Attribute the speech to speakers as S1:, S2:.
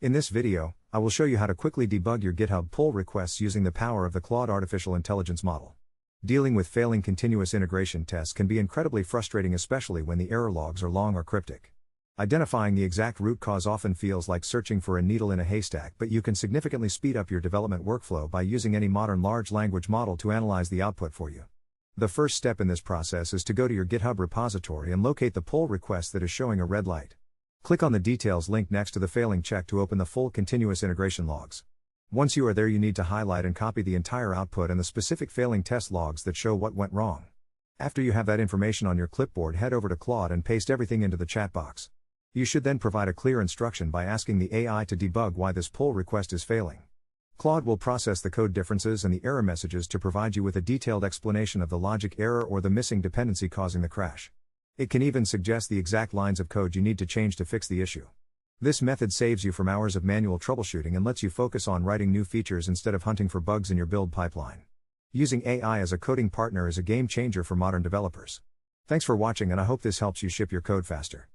S1: In this video, I will show you how to quickly debug your GitHub pull requests using the power of the Claude artificial intelligence model. Dealing with failing continuous integration tests can be incredibly frustrating, especially when the error logs are long or cryptic. Identifying the exact root cause often feels like searching for a needle in a haystack, but you can significantly speed up your development workflow by using any modern large language model to analyze the output for you. The first step in this process is to go to your GitHub repository and locate the pull request that is showing a red light. Click on the details link next to the failing check to open the full continuous integration logs. Once you are there, you need to highlight and copy the entire output and the specific failing test logs that show what went wrong. After you have that information on your clipboard, head over to Claude and paste everything into the chat box. You should then provide a clear instruction by asking the AI to debug why this pull request is failing. Claude will process the code differences and the error messages to provide you with a detailed explanation of the logic error or the missing dependency causing the crash. It can even suggest the exact lines of code you need to change to fix the issue. This method saves you from hours of manual troubleshooting and lets you focus on writing new features instead of hunting for bugs in your build pipeline. Using AI as a coding partner is a game changer for modern developers. Thanks for watching, and I hope this helps you ship your code faster.